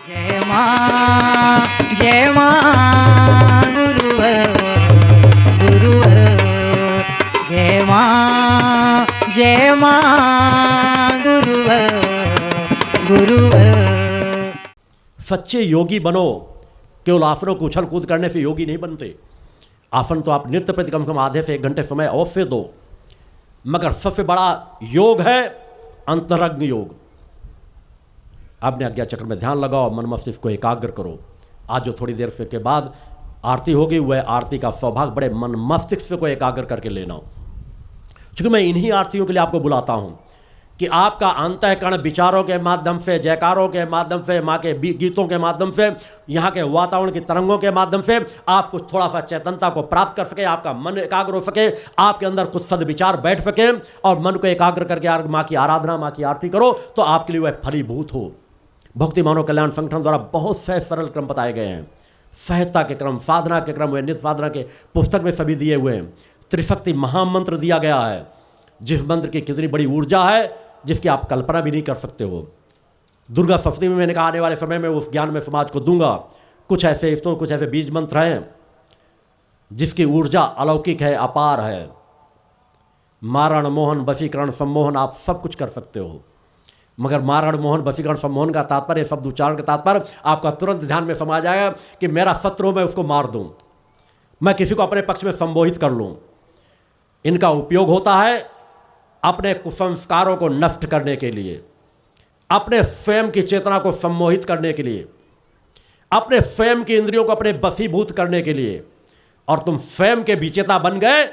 जय मां गुरुवर गुरुवर जय मां गुरुवर गुरुवर। सच्चे योगी बनो, केवल आसनों को उछल कूद करने से योगी नहीं बनते। आसन तो आप नित्य प्रति कम से कम आधे से 1 घंटे समय अवश्य दो, मगर सबसे बड़ा योग है अंतरंग योग। आपने आज्ञा चक्र में ध्यान लगाओ, मन मस्तिष्क को एकाग्र करो। आज जो थोड़ी देर के बाद आरती होगी, वह आरती का सौभाग्य बड़े मन मस्तिष्क को एकाग्र करके लेना। क्योंकि मैं इन्हीं आरतियों के लिए आपको बुलाता हूँ कि आपका अंतःकरण विचारों के माध्यम से, जयकारों के माध्यम से, माँ के गीतों के माध्यम से, यहाँ के वातावरण की तरंगों के माध्यम से आप कुछ थोड़ा सा चेतनता को प्राप्त कर सके, आपका मन एकाग्र हो सके, आपके अंदर कुछ सद्विचार बैठ सके और मन को एकाग्र करके माँ की आराधना, माँ की आरती करो तो आपके लिए वह फलीभूत हो। भक्ति मानव कल्याण संगठन द्वारा बहुत से सरल क्रम बताए गए हैं। सहजता के क्रम, साधना के क्रम, वे नित्य साधना के पुस्तक में सभी दिए हुए हैं। त्रिशक्ति महामंत्र दिया गया है, जिस मंत्र की कितनी बड़ी ऊर्जा है जिसकी आप कल्पना भी नहीं कर सकते हो। दुर्गा सप्तमी में मैंने कहा आने वाले समय में उस ज्ञान में समाज को दूंगा। कुछ ऐसे स्त्रोत्र, कुछ ऐसे बीज मंत्र हैं जिसकी ऊर्जा अलौकिक है, अपार है। मारण मोहन वशीकरण सम्मोहन आप सब कुछ कर सकते हो, मगर मारण मोहन वशीकरण सम्मोहन का तात्पर्य, शब्द उच्चारण का तात्पर्य आपका तुरंत ध्यान में समा जाएगा कि मेरा शत्रु मैं उसको मार दूं, मैं किसी को अपने पक्ष में संबोधित कर लूं। इनका उपयोग होता है अपने कुसंस्कारों को नष्ट करने के लिए, अपने स्वयं की चेतना को सम्मोहित करने के लिए, अपने स्वयं की इंद्रियों को अपने वशीभूत करने के लिए। और तुम स्वयं के विजेता बन गए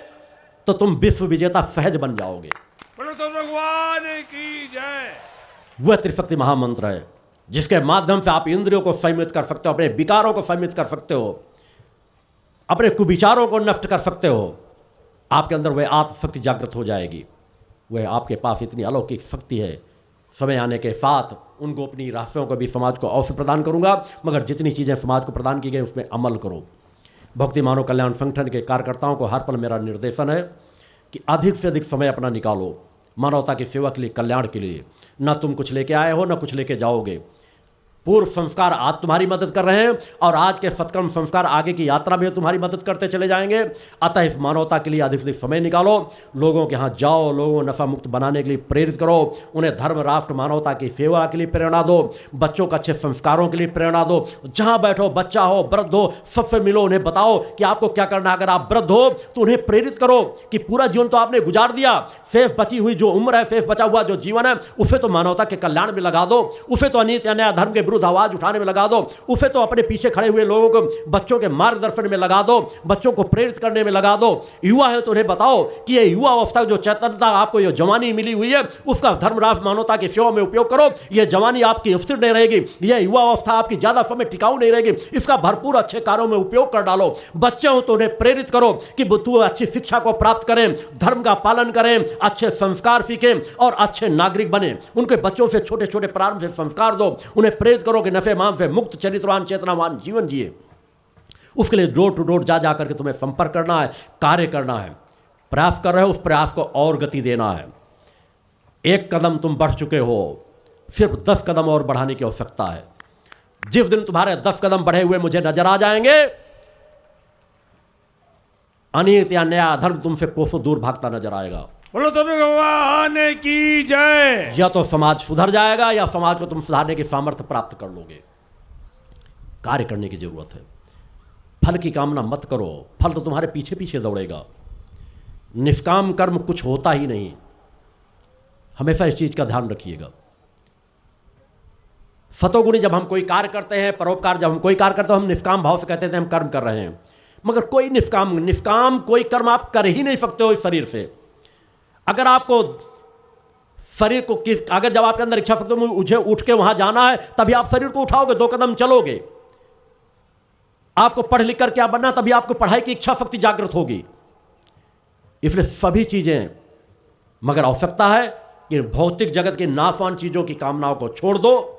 तो तुम विश्व विजेता सहज बन जाओगे। भगवान की जय। वह त्रिशक्ति महामंत्र है जिसके माध्यम से आप इंद्रियों को संयमित कर सकते हो, अपने विकारों को संयमित कर सकते हो, अपने कुविचारों को नष्ट कर सकते हो। आपके अंदर वह आत्मशक्ति जागृत हो जाएगी। वह आपके पास इतनी अलौकिक शक्ति है। समय आने के साथ उन गोपनीय रहस्यों को भी समाज को अवश्य प्रदान करूंगा, मगर जितनी चीज़ें समाज को प्रदान की गई उसमें अमल करो। भक्ति मानव कल्याण संगठन के कार्यकर्ताओं को हर पल मेरा निर्देशन है कि अधिक से अधिक समय अपना निकालो मानवता की सेवा के लिए, कल्याण के लिए। न तुम कुछ लेके आए हो, न कुछ लेके जाओगे। पूर्व संस्कार आज तुम्हारी मदद कर रहे हैं और आज के सत्कर्म संस्कार आगे की यात्रा में तुम्हारी मदद करते चले जाएंगे। अतः इस मानवता के लिए अधिक से अधिक समय निकालो, लोगों के यहाँ जाओ, लोगों को नशा मुक्त बनाने के लिए प्रेरित करो, उन्हें धर्म, राष्ट्र, मानवता की सेवा के लिए प्रेरणा दो, बच्चों को अच्छे संस्कारों के लिए प्रेरणा दो। जहाँ बैठो, बच्चा हो, वृद्ध हो, सबसे मिलो, उन्हें बताओ कि आपको क्या करना है। अगर आप वृद्ध हो तो उन्हें प्रेरित करो कि पूरा जीवन तो आपने गुजार दिया, शेष बची हुई जो उम्र है, शेष बचा हुआ जो जीवन है, उसे तो मानवता के कल्याण में लगा दो, उसे तो अनित अन्याय धर्म के विरुद्ध आवाज उठाने में लगा दो, उसे तो अपने पीछे खड़े हुए लोगों को, बच्चों के मार्गदर्शन में लगा दो, बच्चों को प्रेरित करने में लगा दो। युवा है तो उन्हें बताओ कि ये युवा अवस्था जो चेतनता आपको, ये जवानी मिली हुई है, उसका धर्म, राष्ट्र, मानवता की सेवा में उपयोग करो। ये जवानी आपकी स्थिर नहीं रहेगी, यह युवा अवस्था आपकी ज्यादा समय टिकाऊ नहीं रहेगी, इसका भरपूर अच्छे कार्यों में उपयोग कर डालो। बच्चे हो तो उन्हें प्रेरित करो कि तू अच्छी शिक्षा को प्राप्त करें, धर्म का पालन करें, अच्छे संस्कार सीखें और अच्छे नागरिक बने। उनके बच्चों से छोटे छोटे प्रारंभ से संस्कार दो, उन्हें प्रेरित करो कि नफे मान से मुक्त, चरित्रवान, चेतनावान जीवन जिए। उसके लिए डोर टू डोर जा जाकर के तुम्हें संपर्क करना है, कार्य करना है। प्रयास कर रहे हो, उस प्रयास को और गति देना है। 1 कदम तुम बढ़ चुके हो, सिर्फ 10 कदम और बढ़ाने की आवश्यकता है। जिस दिन तुम्हारे 10 कदम बढ़े हुए मुझे नजर आ जाएंगे, अनित या नया अधर्म तुमसे कोसों दूर भागता नजर आएगा। बोलो तो भगवान की जय। या तो समाज सुधर जाएगा या समाज को तुम सुधारने की सामर्थ्य प्राप्त कर लोगे। कार्य करने की जरूरत है। फल की कामना मत करो, फल तो तुम्हारे पीछे पीछे दौड़ेगा। निष्काम कर्म कुछ होता ही नहीं, हमेशा इस चीज का ध्यान रखिएगा। सतोगुणी जब हम कोई कार्य करते हैं, परोपकार जब हम कोई कार्य करते हैं, हम निष्काम भाव से कहते हैं हम कर्म कर रहे हैं, मगर कोई निष्काम कोई कर्म आप कर ही नहीं सकते हो इस शरीर से। अगर आपको शरीर को अगर जब आपके अंदर इच्छा शक्ति में मुझे उठ के वहां जाना है, तभी आप शरीर को उठाओगे, 2 कदम चलोगे। आपको पढ़ लिख कर क्या बनना, तभी आपको पढ़ाई की इच्छा शक्ति जागृत होगी। इसलिए सभी चीजें, मगर आवश्यकता है कि भौतिक जगत की नाशवान चीजों की कामनाओं को छोड़ दो।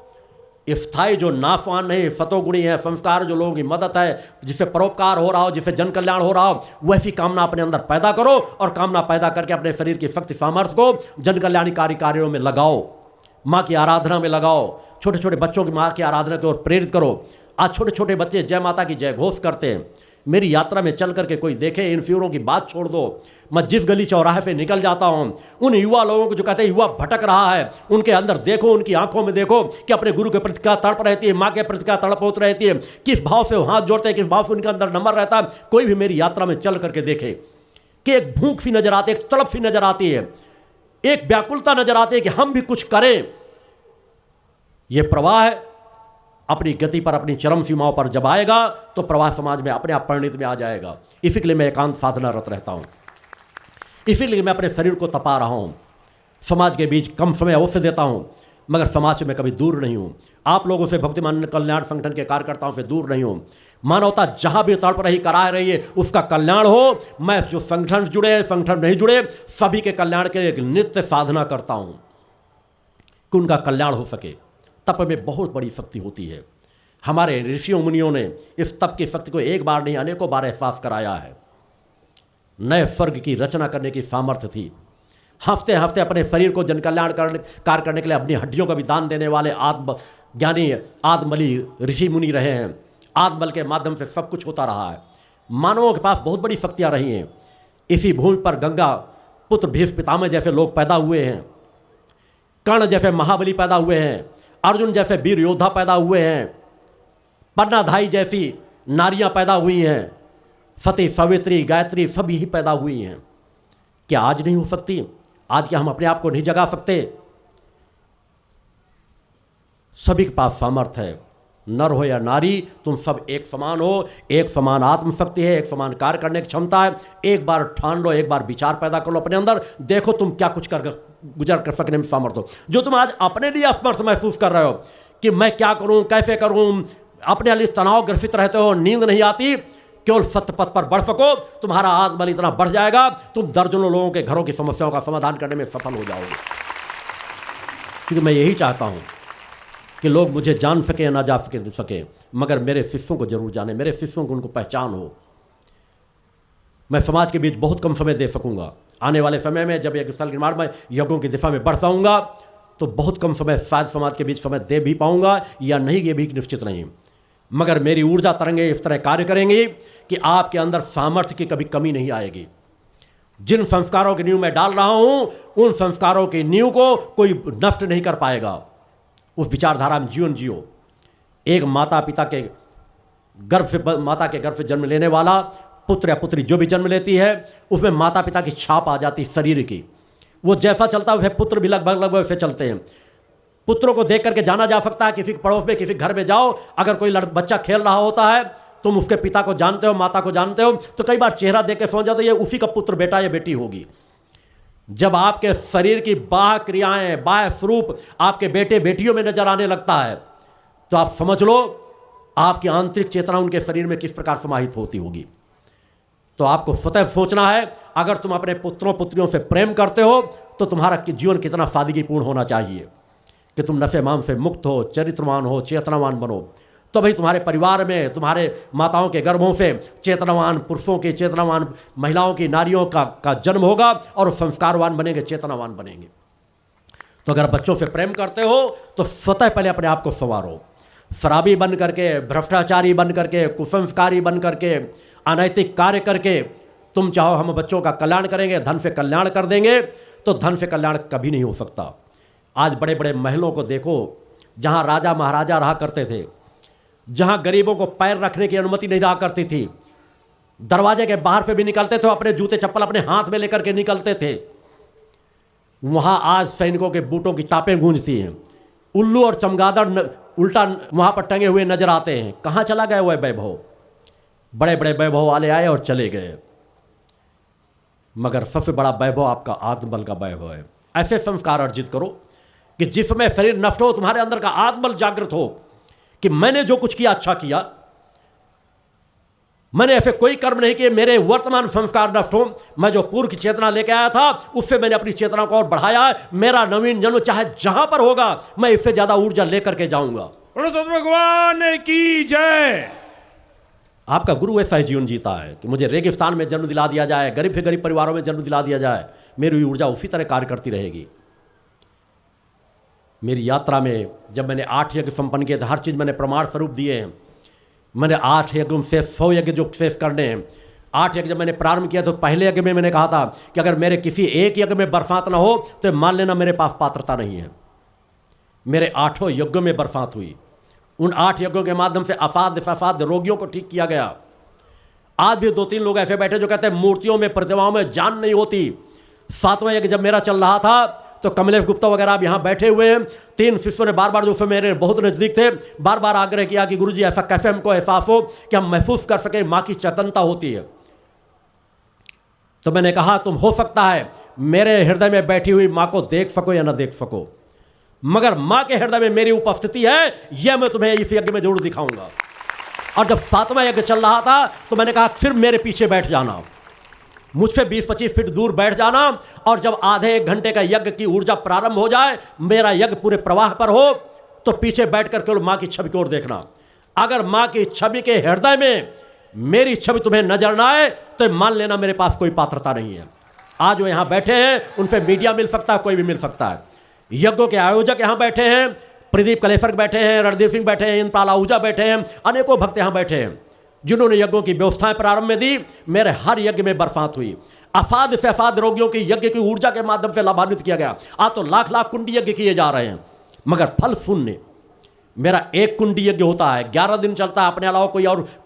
स्थायी जो नाशवान नहीं, सतोगुणी है, संस्कार जो लोगों की मदद है, जिससे परोपकार हो रहा हो, जिससे जन कल्याण हो रहा हो, वैसी कामना अपने अंदर पैदा करो और कामना पैदा करके अपने शरीर की शक्ति सामर्थ्य को जन कल्याणकारी कार्यों में लगाओ। माँ की आराधना में लगाओ, छोटे छोटे बच्चों की माँ की आराधना की ओर प्रेरित करो। आज छोटे छोटे बच्चे जय माता की जय घोष करते हैं। मेरी यात्रा में चल करके कोई देखे, इन फ्यूरों की बात छोड़ दो। मैं जिस गली चौराहे पे निकल जाता हूँ, उन युवा लोगों को जो कहते हैं युवा भटक रहा है, उनके अंदर देखो, उनकी आंखों में देखो कि अपने गुरु के प्रति क्या तड़प रहती है, माँ के प्रति क्या तड़प होती रहती है, किस भाव से वो हाथ जोड़ते हैं, किस भाव से उनके अंदर नंबर रहता है। कोई भी मेरी यात्रा में चल करके देखे कि एक भूख सी नजर आती है, एक तड़प सी नजर आती है, एक व्याकुलता नजर आती है कि हम भी कुछ करें। यह प्रवाह है अपनी गति पर, अपनी चरम सीमाओं पर जब आएगा तो प्रवाह समाज में अपने आप परिणित में आ जाएगा। इसी के लिए मैं एकांत साधनारत रहता हूं, इसीलिए मैं अपने शरीर को तपा रहा हूं। समाज के बीच कम समय अवश्य देता हूं, मगर समाज से मैं कभी दूर नहीं हूं। आप लोगों से, भक्तिमान कल्याण संगठन के कार्यकर्ताओं से दूर नहीं हूं। मानवता जहां भी तड़प रही, करा रही है, उसका कल्याण हो। मैं जो संगठन जुड़े, संगठन नहीं जुड़े, सभी के कल्याण के लिए एक नित्य साधना करता हूं कि उनका कल्याण हो सके। तप में बहुत बड़ी शक्ति होती है। हमारे ऋषियों मुनियों ने इस तप की शक्ति को एक बार नहीं, अनेकों बार एहसास कराया है। नए स्वर्ग की रचना करने की सामर्थ्य थी। हफ्ते हफ्ते अपने शरीर को जन कल्याण कार्य करने के लिए अपनी हड्डियों का भी दान देने वाले आत्मज्ञानी, आत्मबली ऋषि मुनि रहे हैं। आत्मबल के माध्यम से सब कुछ होता रहा है। मानवों के पास बहुत बड़ी शक्तियाँ रही हैं। इसी भूमि पर गंगा पुत्र भीष्म पितामह जैसे लोग पैदा हुए हैं, कर्ण जैसे महाबली पैदा हुए हैं, अर्जुन जैसे वीर योद्धा पैदा हुए हैं, पन्नाधाई जैसी नारियां पैदा हुई हैं, सती सावित्री गायत्री सभी ही पैदा हुई हैं। क्या आज नहीं हो सकती? आज क्या हम अपने आप को नहीं जगा सकते? सभी के पास सामर्थ्य है। नर हो या नारी, तुम सब एक समान हो। एक समान आत्मशक्ति है, एक समान कार्य करने की क्षमता है। एक बार ठान लो, एक बार विचार पैदा कर लो अपने अंदर, देखो तुम क्या कुछ गुजर कर सकने में समर्थ हो। जो तुम आज अपने लिए असमर्थ महसूस कर रहे हो कि मैं क्या करूं, कैसे करूं, अपने लिए तनाव ग्रसित रहते हो, नींद नहीं आती, केवल सत्य पथ पर बढ़ सको, तुम्हारा आत्मबल इतना बढ़ जाएगा, तुम दर्जनों लोगों के घरों की समस्याओं का समाधान करने में सफल हो जाओगे। क्योंकि मैं यही चाहता हूं कि लोग मुझे जान सके या ना जा सके, मगर मेरे शिष्यों को जरूर जाने, मेरे शिष्यों को उनको पहचान हो। मैं समाज के बीच बहुत कम समय दे सकूंगा। आने वाले समय में जब एक स्थल निर्माण में यज्ञों की दिशा में बढ़ जाऊंगा तो बहुत कम समय शायद समाज के बीच समय दे भी पाऊंगा या नहीं, ये भी निश्चित नहीं। मगर मेरी ऊर्जा तरंगे इस तरह कार्य करेंगी कि आपके अंदर सामर्थ्य की कभी कमी नहीं आएगी। जिन संस्कारों की नींव मैं डाल रहा हूं, उन संस्कारों की नींव को कोई नष्ट नहीं कर पाएगा। उस विचारधारा में जीवन जियो। एक माता पिता के गर्भ से, माता के गर्भ से जन्म लेने वाला पुत्र या पुत्री जो भी जन्म लेती है, उसमें माता पिता की छाप आ जाती शरीर की। वो जैसा चलता है वह पुत्र भी लगभग वैसे चलते हैं। पुत्रों को देख करके जाना जा सकता है। किसी पड़ोस में, किसी घर में जाओ, अगर कोई बच्चा खेल रहा होता है, तुम उसके पिता को जानते हो, माता को जानते हो, तो कई बार चेहरा देख के समझ जाते हो ये उसी का पुत्र, बेटा या बेटी होगी। जब आपके शरीर की बाह्य क्रियाएं, बाह्य स्वरूप आपके बेटे बेटियों में नजर आने लगता है, तो आप समझ लो आपकी आंतरिक चेतना उनके शरीर में किस प्रकार समाहित होती होगी। तो आपको स्वतः सोचना है, अगर तुम अपने पुत्रों पुत्रियों से प्रेम करते हो तो तुम्हारा जीवन कितना सादगीपूर्ण होना चाहिए कि तुम नशे मान से मुक्त हो, चरित्रवान हो, चेतनावान बनो। तो भाई तुम्हारे परिवार में, तुम्हारे माताओं के गर्भों से चेतनावान पुरुषों के, चेतनावान महिलाओं की, नारियों का जन्म होगा और संस्कारवान बनेंगे, चेतनावान बनेंगे। तो अगर बच्चों से प्रेम करते हो तो स्वतः पहले अपने आप को संवारो। शराबी बन करके, भ्रष्टाचारी बन करके, कुसंस्कारी बन करके, अनैतिक कार्य करके तुम चाहो हम बच्चों का कल्याण करेंगे, धन से कल्याण कर देंगे, तो धन से कल्याण कभी नहीं हो सकता। आज बड़े बड़े महलों को देखो, जहां राजा महाराजा रहा करते थे, जहां गरीबों को पैर रखने की अनुमति नहीं रहा करती थी, दरवाजे के बाहर से भी निकलते थे अपने जूते चप्पल अपने हाथ में लेकर के निकलते थे, वहां आज सैनिकों के बूटों की टापें गूंजती हैं। उल्लू और चमगादड़ उल्टा वहां पर टंगे हुए नजर आते हैं। कहां चला गया वह वैभव? बड़े बड़े वैभव वाले आए और चले गए, मगर सबसे बड़ा वैभव आपका आत्मबल का वैभव है। ऐसे संस्कार अर्जित करो कि जिसमें शरीर नष्ट हो, तुम्हारे अंदर का आत्मबल जागृत हो कि मैंने जो कुछ किया अच्छा किया, मैंने ऐसे कोई कर्म नहीं किए, मेरे वर्तमान संस्कार नष्ट हो, मैं जो पूर्व की चेतना लेके आया था उससे मैंने अपनी चेतना को और बढ़ाया। मेरा नवीन जन्म चाहे जहां पर होगा, मैं इससे ज्यादा ऊर्जा लेकर के जाऊंगा। भगवान की जय। आपका गुरु ऐसा ही जीवन जीता है कि मुझे रेगिस्तान में जन्म दिला दिया जाए, गरीब से गरीब परिवारों में जन्म दिला दिया जाए, मेरी ऊर्जा उसी तरह कार्य करती रहेगी। मेरी यात्रा में जब मैंने 8 यज्ञ संपन्न किए थे, हर चीज़ मैंने प्रमाण स्वरूप दिए हैं। मैंने 8 यज्ञों से 100 यज्ञ जो शेष करने हैं, 8 यज्ञ जब मैंने प्रारंभ किया तो पहले यज्ञ में मैंने कहा था कि अगर मेरे किसी एक यज्ञ में बरसात ना हो तो मान लेना मेरे पास पात्रता नहीं है। मेरे 8 यज्ञों में बरसात हुई। उन 8 यज्ञों के माध्यम से असाध्य रोगियों को ठीक किया गया। आज भी 2-3 लोग ऐसे बैठे जो कहते हैं मूर्तियों में प्रतिमाओं में जान नहीं होती। 7वां यज्ञ जब मेरा चल रहा था तो कमलेश गुप्ता वगैरह अब यहाँ बैठे हुए हैं। 3 शिष्यों ने बार बार, जो मेरे बहुत नज़दीक थे, बार बार आग्रह किया कि गुरुजी ऐसा कैसे हमको एहसास हो कि हम महसूस कर सके माँ की चेतनता होती है। तो मैंने कहा तुम हो सकता है मेरे हृदय में बैठी हुई माँ को देख सको या ना देख सको, मगर माँ के हृदय में मेरी उपस्थिति है, यह मैं तुम्हें इस यज्ञ में जरूर दिखाऊंगा। और जब 7वां यज्ञ चल रहा था तो मैंने कहा फिर मेरे पीछे बैठ जाना, मुझसे 20-25 फीट दूर बैठ जाना, और जब आधे 1 घंटे का यज्ञ की ऊर्जा प्रारंभ हो जाए, मेरा यज्ञ पूरे प्रवाह पर हो, तो पीछे बैठ कर केवल माँ की छवि की ओर देखना। अगर माँ की छवि के हृदय में मेरी छवि तुम्हें नजर ना आए तो मान लेना मेरे पास कोई पात्रता नहीं है। आज वो यहाँ बैठे हैं, उनसे मीडिया मिल सकता है, कोई भी मिल सकता है। यज्ञों के आयोजक यहाँ बैठे हैं, प्रदीप कलेसर बैठे हैं, रणदीप सिंह बैठे हैं, इंद्रपाल आहूजा बैठे हैं, अनेकों भक्त यहाँ बैठे हैं जिन्होंने यज्ञों की व्यवस्थाएं प्रारंभ में दी। मेरे हर यज्ञ में बरसात हुई। असाध्य से असाध्य रोगियों की यज्ञ की ऊर्जा के माध्यम से लाभान्वित किया गया। आज तो लाख लाख कुंडी यज्ञ किए जा रहे हैं, मगर फल शून्य। मेरा 1 कुंडी यज्ञ होता है, 11 दिन चलता है। अपने अलावा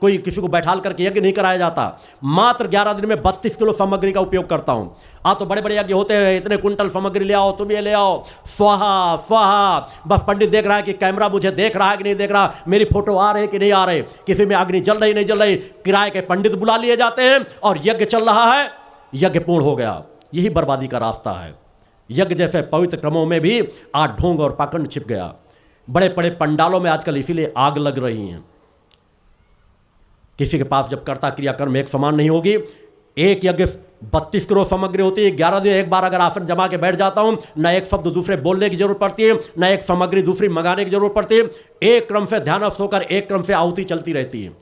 कोई किसी को बैठाल करके यज्ञ नहीं कराया जाता। मात्र 11 दिन में 32 किलो सामग्री का उपयोग करता हूँ। आज तो बड़े बड़े यज्ञ होते हैं, इतने कुंटल सामग्री ले आओ, तुम ये ले आओ, स्वाहा स्वाहा। बस पंडित देख रहा है कि कैमरा मुझे देख रहा है कि नहीं देख रहा, मेरी फोटो आ रही है कि नहीं आ रही, किसी में अग्नि जल रही नहीं जल रही। किराए के पंडित बुला लिए जाते हैं और यज्ञ चल रहा है, यज्ञ पूर्ण हो गया। यही बर्बादी का रास्ता है। यज्ञ जैसे पवित्र क्रमों में भी आज ढोंग और पाखंड छिप गया। बड़े बड़े पंडालों में आजकल इसीलिए आग लग रही हैं। किसी के पास जब कर्ता क्रियाकर्म एक समान नहीं होगी, एक यज्ञ 32 किलो सामग्री होती है, 11 दिन एक बार अगर आसन जमा के बैठ जाता हूं, न एक शब्द दूसरे बोलने की जरूरत पड़ती है, न एक सामग्री दूसरी मंगाने की जरूरत पड़ती है। एक क्रम से ध्यानस्थ होकर एक क्रम से आहुति चलती रहती है।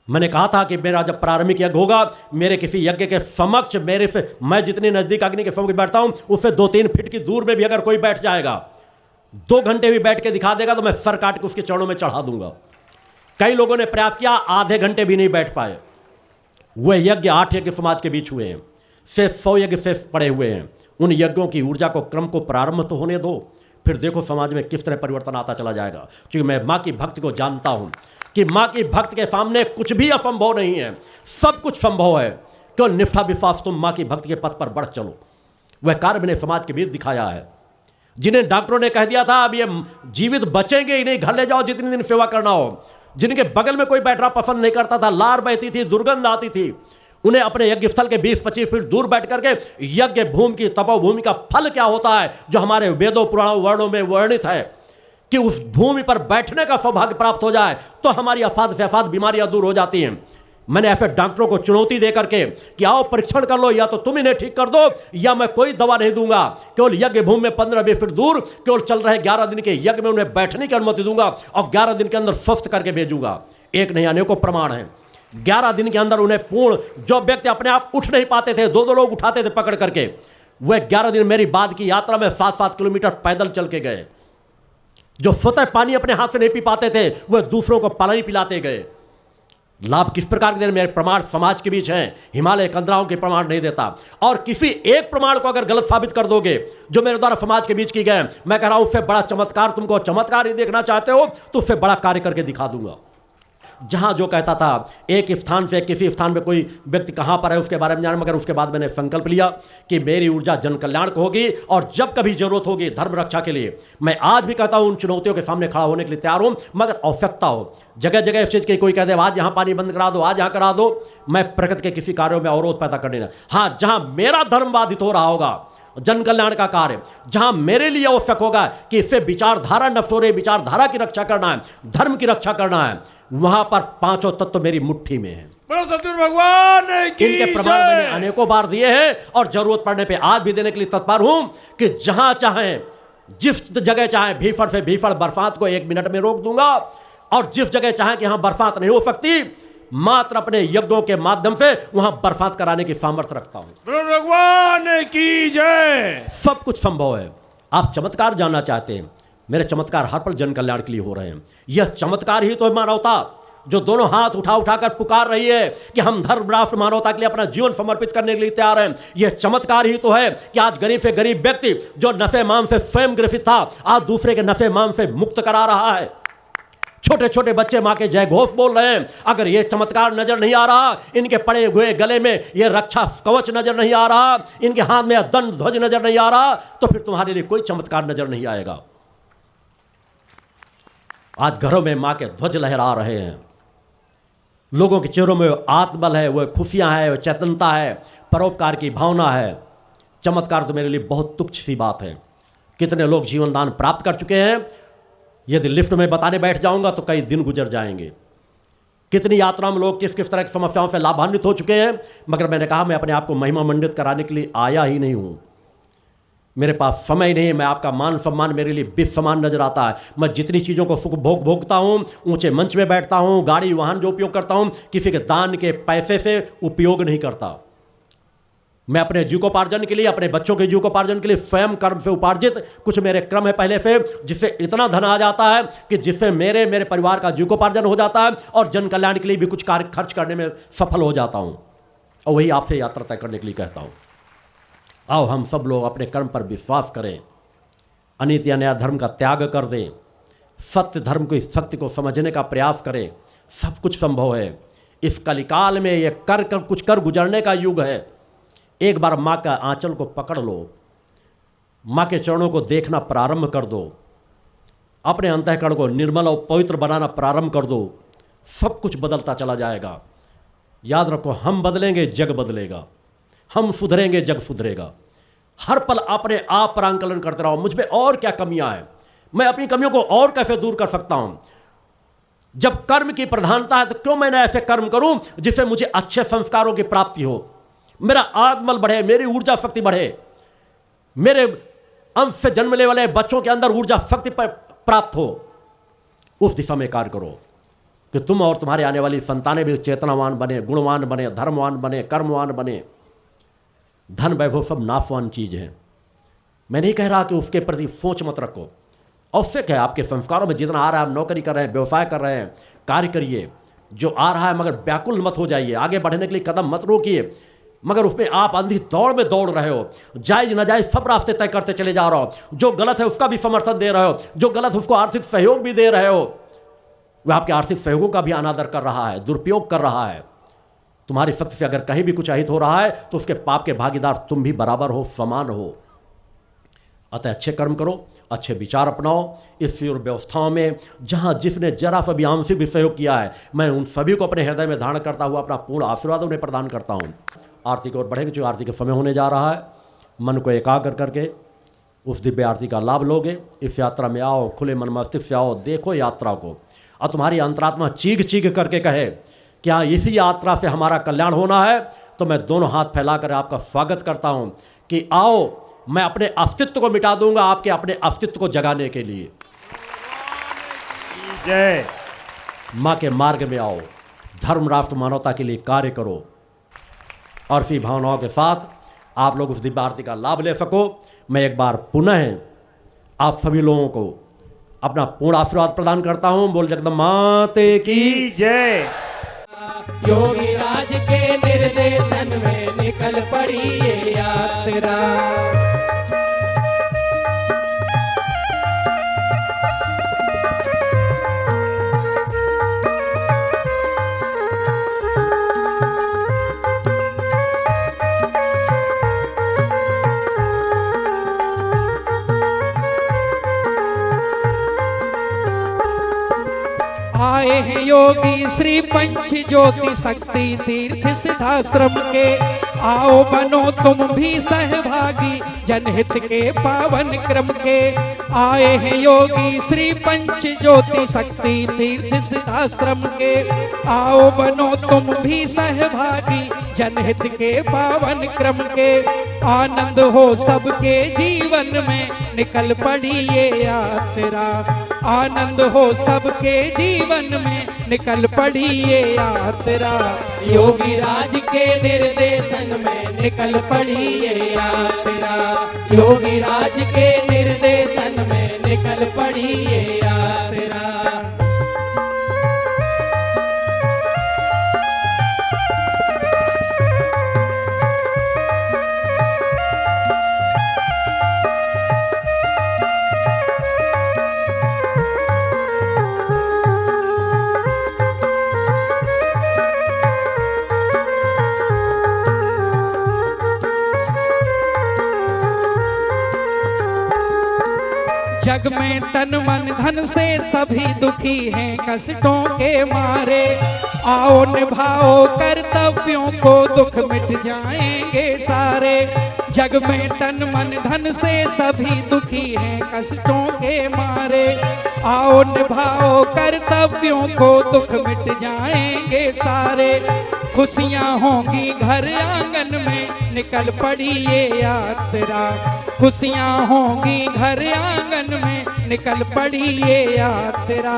मैंने कहा था कि मेरा जब प्रारंभिक यज्ञ होगा, मेरे किसी यज्ञ के समक्ष मेरे से, मैं जितनी नजदीक अग्नि के समक्ष बैठता हूं, उससे 2-3 फीट की दूर में भी अगर कोई बैठ जाएगा, 2 घंटे भी बैठ के दिखा देगा तो मैं सर काट के उसके चरणों में चढ़ा दूंगा। कई लोगों ने प्रयास किया, आधे घंटे भी नहीं बैठ पाए। वह यज्ञ 8 यज्ञ समाज के बीच हुए हैं, से 100 यज्ञ शेष पड़े हुए हैं। उन यज्ञों की ऊर्जा को, क्रम को प्रारंभ तो होने दो, फिर देखो समाज में किस तरह परिवर्तन आता चला जाएगा। क्योंकि मैं माँ की भक्ति को जानता हूं कि माँ की भक्त के सामने कुछ भी असंभव नहीं है, सब कुछ संभव है। केवल निष्ठा विश्वास तुम माँ की भक्ति के पथ पर बढ़ चलो। वह कार्य मैंने समाज के बीच दिखाया है। जिन्हें डॉक्टरों ने कह दिया था अब ये जीवित बचेंगे ही नहीं, घर ले जाओ जितनी दिन सेवा करना हो, जिनके बगल में कोई बैठना पसंद नहीं करता था, लार बहती थी, दुर्गंध आती थी, उन्हें अपने यज्ञ स्थल के 20-25 फीट दूर बैठ करके यज्ञ भूमि की, तपोभूमि का फल क्या होता है, जो हमारे वेदों पुराणों वर्णों में वर्णित है, कि उस भूमि पर बैठने का सौभाग्य प्राप्त हो जाए तो हमारी असाध्य से असाध्य बीमारियां दूर हो जाती हैं। मैंने ऐसे डॉक्टरों को चुनौती दे करके कि आओ परीक्षण कर लो, या तो तुम इन्हें ठीक कर दो या मैं कोई दवा नहीं दूंगा। केवल यज्ञ भूमि में 15-20 फीट दूर केवल चल रहे 11 दिन के यज्ञ में उन्हें बैठने की अनुमति दूंगा और 11 दिन के अंदर स्वस्थ करके भेजूंगा। एक नहीं, अनेकों प्रमाण हैं। 11 दिन के अंदर उन्हें पूर्ण, जो व्यक्ति अपने आप उठ नहीं पाते थे, 2-2 लोग उठाते थे पकड़ करके, वह 11 दिन मेरी बाद की यात्रा में 7-7 किलोमीटर पैदल चल के गए। जो स्वतः पानी अपने हाथ से नहीं पी पाते थे, वह दूसरों को पानी पिलाते गए। लाभ किस प्रकार के मेरे प्रमाण समाज के बीच हैं, हिमालय कंदराओं के प्रमाण नहीं देता। और किसी एक प्रमाण को अगर गलत साबित कर दोगे जो मेरे द्वारा समाज के बीच की गए, मैं कह रहा हूं उससे बड़ा चमत्कार, तुमको चमत्कार ही देखना चाहते हो तो उससे बड़ा कार्य करके दिखा दूंगा। जहां जो कहता था एक स्थान से किसी स्थान में कोई व्यक्ति कहां पर है उसके बारे में जाने, मगर उसके बाद मैंने संकल्प लिया कि मेरी ऊर्जा जन कल्याण को होगी और जब कभी जरूरत होगी धर्म रक्षा के लिए, मैं आज भी कहता हूं उन चुनौतियों के सामने खड़ा होने के लिए तैयार हूं, मगर आवश्यकता हो। जगह जगह इस चीज की कोई कहते आज यहां पानी बंद करा दो, आज यहां करा दो, मैं प्रकृति के किसी कार्यों में अवरोध पैदा करने ना। हां, जहां मेरा धर्म बाधित हो रहा होगा, जन कल्याण का कार्य जहां मेरे लिए आवश्यक होगा कि इससे विचारधारा नष्ट हो रही, विचारधारा की रक्षा करना है, धर्म की रक्षा करना है, वहां पर 5 तत्व मेरी मुट्ठी में है। बोलो सतगुरु भगवान की इनके प्रमाण मैंने अनेकों बार दिए हैं और जरूरत पड़ने पे आज भी देने के लिए तत्पर हूं कि जहां चाहें, जिस जगह चाहें, भीषण से भीषण बरसात को 1 मिनट में रोक दूंगा, और जिस जगह चाहें कि यहां बरसात नहीं हो सकती, मात्र अपने यज्ञों के माध्यम से वहां बरसात कराने की सामर्थ्य रखता हूं। बोलो भगवान की जय। सब कुछ संभव है। आप चमत्कार जानना चाहते हैं, मेरे चमत्कार हर पल जन कल्याण के लिए हो रहे हैं। यह चमत्कार ही तो है मानवता, जो दोनों हाथ उठा उठाकर पुकार रही है कि हम धर्म राष्ट्र मानवता के लिए अपना जीवन समर्पित करने के लिए तैयार हैं। यह चमत्कार ही तो है कि आज गरीब से गरीब व्यक्ति जो नफे मान से स्वयं ग्रसित था, आज दूसरे के नफे मान से मुक्त करा रहा है। छोटे छोटे बच्चे मां के जय घोष बोल रहे हैं। अगर यह चमत्कार नजर नहीं आ रहा, इनके पड़े हुए गले में यह रक्षा कवच नजर नहीं आ रहा, इनके हाथ में दंड ध्वज नजर नहीं आ रहा, तो फिर तुम्हारे लिए कोई चमत्कार नजर नहीं आएगा। आज घरों में मां के ध्वज लहरा रहे हैं, लोगों के चेहरों में आत्मबल है, वो खुशियां है, वो चेतनता है, परोपकार की भावना है। चमत्कार तो मेरे लिए बहुत तुच्छ सी बात है। कितने लोग जीवन दान प्राप्त कर चुके हैं, यदि लिफ्ट में बताने बैठ जाऊंगा तो कई दिन गुजर जाएंगे। कितनी यात्रा में लोग किस किस तरह की समस्याओं से लाभान्वित हो चुके हैं, मगर मैंने कहा मैं अपने आप को महिमा मंडित कराने के लिए आया ही नहीं हूं। मेरे पास समय नहीं है, मैं आपका मान सम्मान मेरे लिए विष समान नजर आता है। मैं जितनी चीज़ों को सुख भोगता हूँ, ऊंचे मंच में बैठता हूँ, गाड़ी वाहन जो उपयोग करता हूँ, किसी के दान के पैसे से उपयोग नहीं करता। मैं अपने जीविकोपार्जन के लिए, अपने बच्चों के जीविकोपार्जन के लिए स्वयं कर्म से उपार्जित कुछ मेरे क्रम है पहले से, जिससे इतना धन आ जाता है कि जिससे मेरे परिवार का जीविकोपार्जन हो जाता है और जन कल्याण के लिए भी कुछ कार्य खर्च करने में सफल हो जाता हूँ। और वही आपसे यात्रा तय करने के लिए कहता हूँ। आओ हम सब लोग अपने कर्म पर विश्वास करें, अनीति अन्याय धर्म का त्याग कर दें, सत्य धर्म की शक्ति को समझने का प्रयास करें। सब कुछ संभव है। इस कलिकाल में ये कुछ कर गुजरने का युग है। एक बार माँ का आंचल को पकड़ लो, माँ के चरणों को देखना प्रारंभ कर दो, अपने अंतःकरण को निर्मल और पवित्र बनाना प्रारंभ कर दो, सब कुछ बदलता चला जाएगा। याद रखो, हम बदलेंगे जग बदलेगा, हम सुधरेंगे जग सुधरेगा। हर पल अपने आप पर आंकलन करते रहो, मुझ में और क्या कमियां हैं, मैं अपनी कमियों को और कैसे दूर कर सकता हूं। जब कर्म की प्रधानता है तो क्यों मैं ऐसे कर्म करूं जिससे मुझे अच्छे संस्कारों की प्राप्ति हो, मेरा आत्मबल बढ़े, मेरी ऊर्जा शक्ति बढ़े, मेरे अंश से जन्मने वाले बच्चों के अंदर ऊर्जा शक्ति प्राप्त हो। उस दिशा में कार्य करो कि तुम और तुम्हारे आने वाली संतानें भी चेतनावान बने, गुणवान बने, धर्मवान बने, कर्मवान बने। धन वैभव सब नाशवान चीज है। मैं नहीं कह रहा कि उसके प्रति सोच मत रखो, आवश्यक है। आपके संस्कारों में जितना आ रहा है, आप नौकरी कर रहे हैं, व्यवसाय कर रहे हैं, कार्य करिए जो आ रहा है, मगर व्याकुल मत हो जाइए, आगे बढ़ने के लिए कदम मत रोकिए। मगर उसमें आप अंधी दौड़ में दौड़ रहे हो, जायज नाजायज सब रास्ते तय करते चले जा रहे हो। जो गलत है उसका भी समर्थन दे रहे हो, जो गलत है उसको आर्थिक सहयोग भी दे रहे हो। वह आपके आर्थिक सहयोगों का भी अनादर कर रहा है, दुरुपयोग कर रहा है। तुम्हारी शक्ति से अगर कहीं भी कुछ अहित हो रहा है तो उसके पाप के भागीदार तुम भी बराबर हो, समान हो। अतः अच्छे कर्म करो, अच्छे विचार अपनाओ। इस और व्यवस्थाओं में जहाँ जिसने जरा सा भी आंशिक भी सहयोग किया है, मैं उन सभी को अपने हृदय में धारण करता हुआ अपना पूर्ण आशीर्वाद उन्हें प्रदान करता हूँ। आरती की ओर बढ़ेंगे, जो आरती के समय होने जा रहा है। मन को एकाग्र करके उस दिव्य आरती का लाभ लोगे। इस यात्रा में आओ, खुले मन मस्तिष्क से आओ, देखो यात्रा को, और तुम्हारी अंतरात्मा चीख चीख करके कहे क्या इसी यात्रा से हमारा कल्याण होना है, तो मैं दोनों हाथ फैलाकर आपका स्वागत करता हूं कि आओ, मैं अपने अस्तित्व को मिटा दूंगा आपके अपने अस्तित्व को जगाने के लिए। जय मां के मार्ग में आओ, धर्म राष्ट्र मानवता के लिए कार्य करो, और इसी भावनाओं के साथ आप लोग उस दिव्य आरती का लाभ ले सको। मैं एक बार पुनः आप सभी लोगों को अपना पूर्ण आशीर्वाद प्रदान करता हूं। बोल जगदम्बा माते की जय। योगी राज के निर्देशन में निकल पड़ी ये यात्रा। आए हैं योगी श्री पंच ज्योति शक्ति तीर्थ सिद्धाश्रम के। आओ बनो तुम भी सहभागी जनहित के पावन क्रम के। आए हैं योगी श्री पंच ज्योति शक्ति तीर्थ सिद्धाश्रम के। आओ बनो तुम भी सहभागी जनहित के पावन क्रम के। आनंद हो सबके जीवन में निकल पड़ी ये यात्रा। आनंद हो सबके जीवन में, निकल पड़ी ये यात्रा। योगी राज के निर्देशन में निकल पड़ी ये यात्रा। योगी राज के निर्देशन में निकल पड़ी ये यात्रा। जग में तन मन धन से सभी दुखी हैं कष्टों के मारे। आओ निभाओ कर्तव्यों को, दुख मिट जाएंगे सारे। जग में तन मन धन से सभी दुखी हैं कष्टों के मारे। आओ निभाओ कर्तव्यों को, दुख मिट जाएंगे सारे। खुशियाँ होंगी घर आंगन में, निकल पड़ी ये यात्रा। खुशियाँ होंगी घर आंगन में, निकल पड़ी ये यात्रा।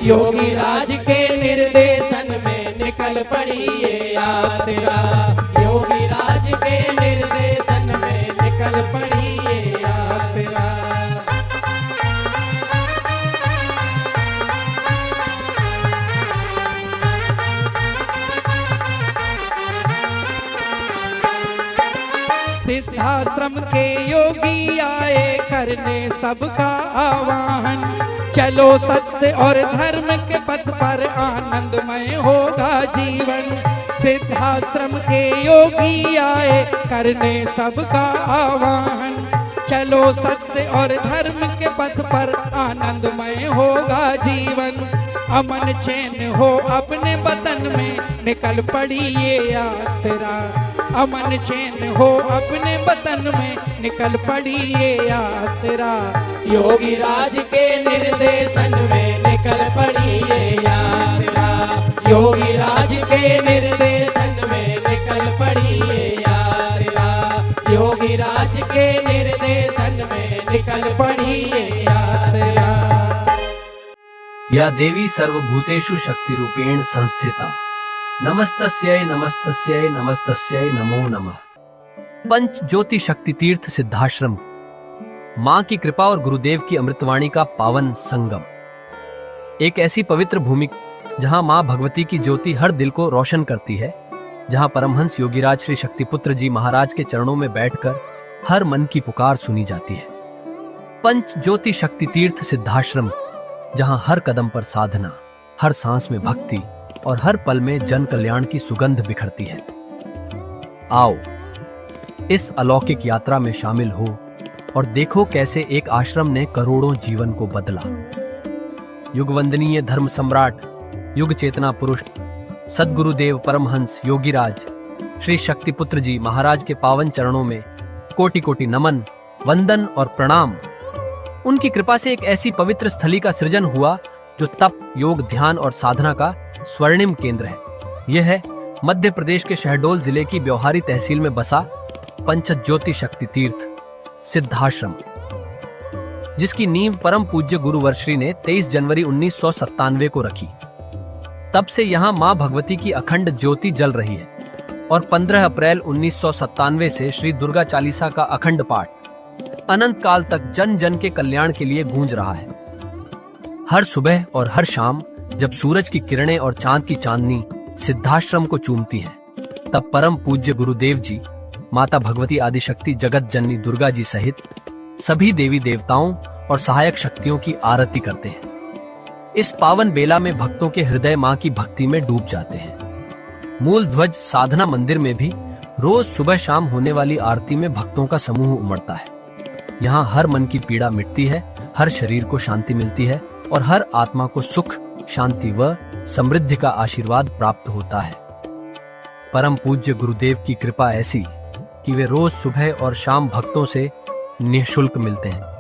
योगी राज के निर्देशन में निकल पड़ी ये यात्रा। योगी राज के निर्देशन में निकल पड़ी ये यात्रा। सिद्धाश्रम के योगी आए करने सबका आह्वान। चलो सत्य और धर्म के पथ पर, आनंदमय होगा जीवन। सिद्धाश्रम के योगी आए करने सबका आह्वान। चलो सत्य और धर्म के पथ पर, आनंदमय होगा जीवन। अमन चैन हो अपने वतन में, निकल पड़ी ये यात्रा। अमन चैन हो अपने वतन में, निकल पड़ी ये यात्रा। योगी राज के निर्देशन में निकल पड़ी ये यात्रा। योगी राज के निर्देशन में निकल पड़ी ये यात्रा। योगी राज के निर्देशन में निकल पड़ी ये यात्रा। या देवी सर्वभूतेषु शक्तिरूपेण संस्थिता, नमस्तस्यै नमस्तस्यै नमस्तस्यै नमो नमः। पंच ज्योति शक्ति तीर्थ सिद्धाश्रम, मां की कृपा और गुरुदेव की अमृतवाणी का पावन संगम। एक ऐसी पवित्र भूमि जहां मां भगवती की ज्योति हर दिल को रोशन करती है, जहां परमहंस योगीराज श्री शक्तिपुत्र जी महाराज के चरणों में बैठकर हर मन की पुकार सुनी जाती है। पंच ज्योति शक्ति तीर्थ सिद्धाश्रम, जहां हर कदम पर साधना, हर सांस में भक्ति और हर पल में जन कल्याण की सुगंध बिखरती है। आओ इस अलौकिक यात्रा में शामिल हो और देखो कैसे एक आश्रम ने करोड़ों जीवन को बदला। युगवंदनीय धर्म सम्राट, युग चेतना पुरुष सद्गुरुदेव परमहंस योगीराज श्री शक्तिपुत्र जी महाराज के पावन चरणों में कोटि कोटि नमन, वंदन और प्रणाम। उनकी कृपा से एक ऐसी पवित्र स्थली का सृजन हुआ जो तप, योग, ध्यान और साधना का स्वर्णिम केंद्र है। यह है मध्य प्रदेश के शहडोल जिले की ब्योहारी तहसील में बसा पंचज्योति शक्ति तीर्थ सिद्धाश्रम, जिसकी नींव परम पूज्य गुरुवर्श्री ने 23 जनवरी 1997 को रखी। तब से यहाँ मां भगवती की अखंड ज्योति जल रही है और 15 अप्रैल 1997 से श्री दुर्गा चालीसा का अखंड पाठ अनंत काल तक जन जन के कल्याण के लिए गूंज रहा है। हर सुबह और हर शाम जब सूरज की किरणें और चांद की चांदनी सिद्धाश्रम को चूमती हैं, तब परम पूज्य गुरुदेव जी माता भगवती आदिशक्ति जगत जननी दुर्गा जी सहित सभी देवी देवताओं और सहायक शक्तियों की आरती करते हैं। इस पावन बेला में भक्तों के हृदय मां की भक्ति में डूब जाते हैं। मूल ध्वज साधना मंदिर में भी रोज सुबह शाम होने वाली आरती में भक्तों का समूह उमड़ता है। यहाँ हर मन की पीड़ा मिटती है, हर शरीर को शांति मिलती है और हर आत्मा को सुख, शांति व समृद्धि का आशीर्वाद प्राप्त होता है। परम पूज्य गुरुदेव की कृपा ऐसी कि वे रोज सुबह और शाम भक्तों से निःशुल्क मिलते हैं।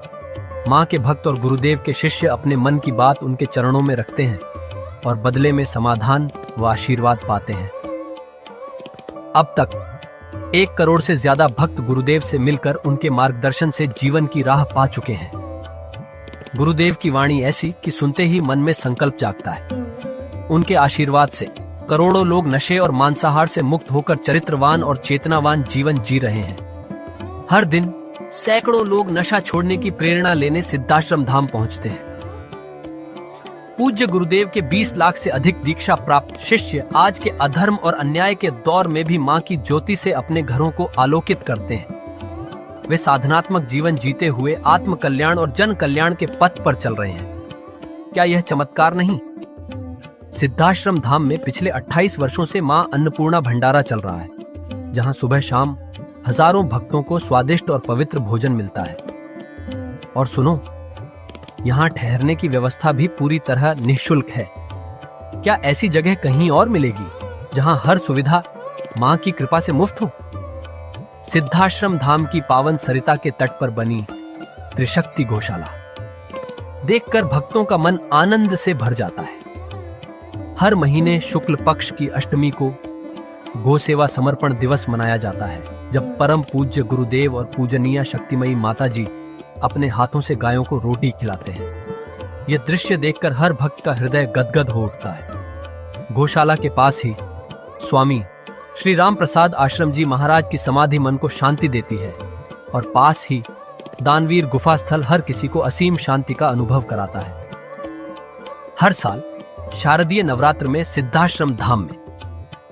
मां के भक्त और गुरुदेव के शिष्य अपने मन की बात उनके चरणों में रखते हैं और बदले में समाधान व आशीर्वाद पाते हैं। अब तक 1 करोड़ से ज्यादा भक्त गुरुदेव से मिलकर उनके मार्गदर्शन से जीवन की राह पा चुके हैं। गुरुदेव की वाणी ऐसी कि सुनते ही मन में संकल्प जागता है। उनके आशीर्वाद से करोड़ों लोग नशे और मांसाहार से मुक्त होकर चरित्रवान और चेतनावान जीवन जी रहे हैं। हर दिन सैकड़ों लोग नशा छोड़ने की प्रेरणा लेने सिद्धाश्रम धाम पहुंचते हैं। पूज्य गुरुदेव के 20 लाख से अधिक दीक्षा प्राप्त शिष्य आज के अधर्म और अन्याय के दौर में भी मां की ज्योति से अपने घरों को आलोकित करते हैं। वे साधनात्मक जीवन जीते हुए आत्म कल्याण और जन कल्याण के पथ पर चल रहे हैं। क्या यह चमत्कार नहीं? सिद्धाश्रम धाम में पिछले 28 वर्षों से मां अन्नपूर्णा भंडारा चल रहा है, जहां सुबह शाम हजारों भक्तों को स्वादिष्ट और पवित्र भोजन मिलता है। और सुनो, यहाँ ठहरने की व्यवस्था भी पूरी तरह निःशुल्क है। क्या ऐसी जगह कहीं और मिलेगी जहां हर सुविधा मां की कृपा से मुफ्त हो? सिद्धाश्रम धाम की पावन सरिता के तट पर बनी त्रिशक्ति गौशाला देखकर भक्तों का मन आनंद से भर जाता है। हर महीने शुक्ल पक्ष की अष्टमी को गौ सेवा समर्पण दिवस मनाया जाता है, जब परम पूज्य गुरुदेव और पूजनीय शक्तिमयी माता जी अपने हाथों से गायों को रोटी खिलाते हैं। यह दृश्य देखकर हर भक्त का हृदय गदगद हो उठता है। गौशाला के पास ही स्वामी श्री राम प्रसाद आश्रम जी महाराज की समाधि मन को शांति देती है, और पास ही दानवीर गुफा स्थल हर किसी को असीम शांति का अनुभव कराता है। हर साल शारदीय नवरात्र में सिद्धाश्रम धाम में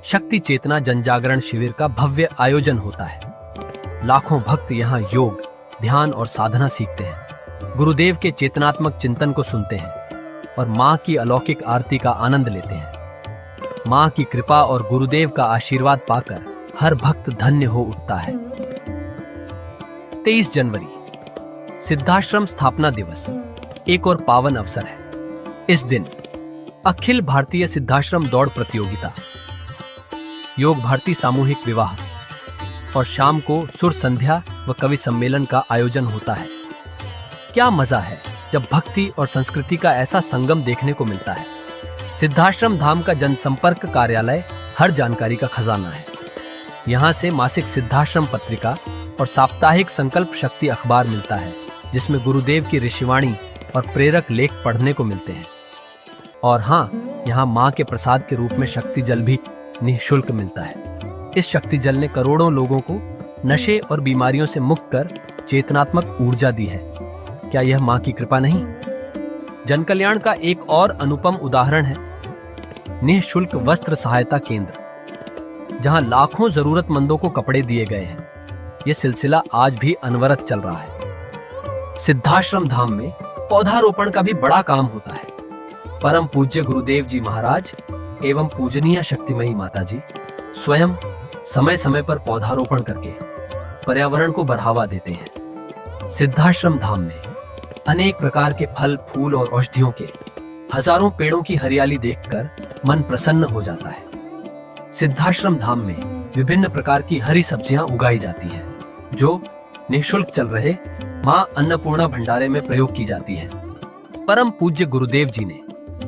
शक्ति चेतना जनजागरण शिविर का भव्य आयोजन होता है। लाखों भक्त यहाँ योग, ध्यान और साधना सीखते हैं, गुरुदेव के चेतनात्मक चिंतन को सुनते हैं और मां की अलौकिक आरती का आनंद लेते हैं। मां की कृपा और गुरुदेव का आशीर्वाद पाकर हर भक्त धन्य हो उठता है। 23 जनवरी सिद्धाश्रम स्थापना दिवस एक और पावन अवसर है। इस दिन अखिल भारतीय सिद्धाश्रम दौड़ प्रतियोगिता, योग भारती सामूहिक विवाह और शाम को सुर संध्या व कवि सम्मेलन का आयोजन होता है। क्या मजा है जब भक्ति और संस्कृति का ऐसा संगम देखने को मिलता है। सिद्धाश्रम धाम का जनसंपर्क कार्यालय हर जानकारी का खजाना है। यहाँ से मासिक सिद्धाश्रम पत्रिका और साप्ताहिक संकल्प शक्ति अखबार मिलता है, जिसमें गुरुदेव की ऋषिवाणी और प्रेरक लेख पढ़ने को मिलते हैं। और हाँ, यहाँ माँ के प्रसाद के रूप में शक्ति जल भी निःशुल्क मिलता है। इस शक्ति जल ने करोड़ों लोगों को नशे और बीमारियों से मुक्त कर चेतनात्मक ऊर्जा दी है। क्या यह माँ की कृपा नहीं? जन कल्याण का एक और अनुपम उदाहरण है निःशुल्क वस्त्र सहायता केंद्र, जहां लाखों जरूरतमंदों को कपड़े दिए गए हैं। यह सिलसिला आज भी अनवरत चल रहा है। सिद्धाश्रम धाम में पौधारोपण का भी बड़ा काम होता है। परम पूज्य गुरुदेव जी महाराज एवं पूजनीय शक्तिमयी माता जी स्वयं समय समय पर पौधारोपण करके पर्यावरण को बढ़ावा देते हैं। सिद्धाश्रम धाम में अनेक प्रकार के फल, फूल और औषधियों के हजारों पेड़ों की हरियाली देखकर मन प्रसन्न हो जाता है। सिद्धाश्रम धाम में विभिन्न प्रकार की हरी सब्जियां उगाई जाती हैं, जो निःशुल्क चल रहे मां अन्नपूर्णा भंडारे में प्रयोग की जाती है। परम पूज्य गुरुदेव जी ने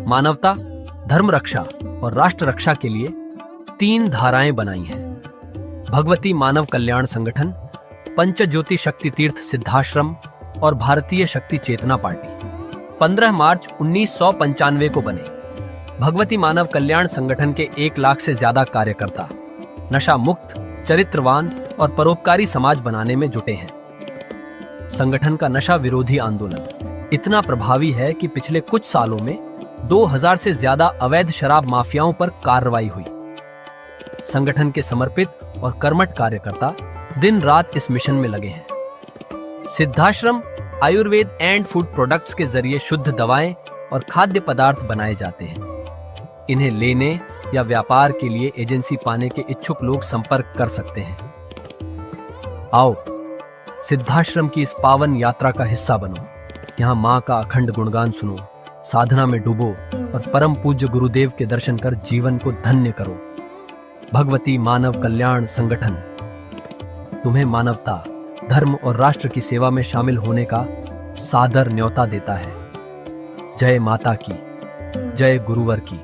मानवता, धर्म रक्षा और राष्ट्र रक्षा के लिए 3 धाराएं बनाई हैं। भगवती मानव कल्याण संगठन, पंचज्योति शक्ति तीर्थ सिद्धाश्रम और भारतीय शक्ति चेतना पार्टी 15 मार्च 1995 को बने। भगवती मानव कल्याण संगठन के 1 लाख से ज्यादा कार्यकर्ता नशा मुक्त, चरित्रवान और परोपकारी समाज बनाने में जुटे हैं। संगठन का नशा विरोधी आंदोलन इतना प्रभावी है कि पिछले कुछ सालों में 2000 से ज्यादा अवैध शराब माफियाओं पर कार्रवाई हुई। संगठन के समर्पित और कर्मठ कार्यकर्ता दिन रात इस मिशन में लगे हैं। Siddhashram Ayurveda and food products के जरिए शुद्ध दवाएं और खाद्य पदार्थ बनाए जाते हैं। इन्हें लेने या व्यापार के लिए एजेंसी पाने के इच्छुक लोग संपर्क कर सकते हैं। आओ सिद्धाश्रम की इस पावन यात्रा का हिस्सा बनो। यहाँ माँ का अखंड गुणगान सुनो, साधना में डूबो और परम पूज्य गुरुदेव के दर्शन कर जीवन को धन्य करो। भगवती मानव कल्याण संगठन तुम्हें मानवता, धर्म और राष्ट्र की सेवा में शामिल होने का सादर न्योता देता है। जय माता की, जय गुरुवर की।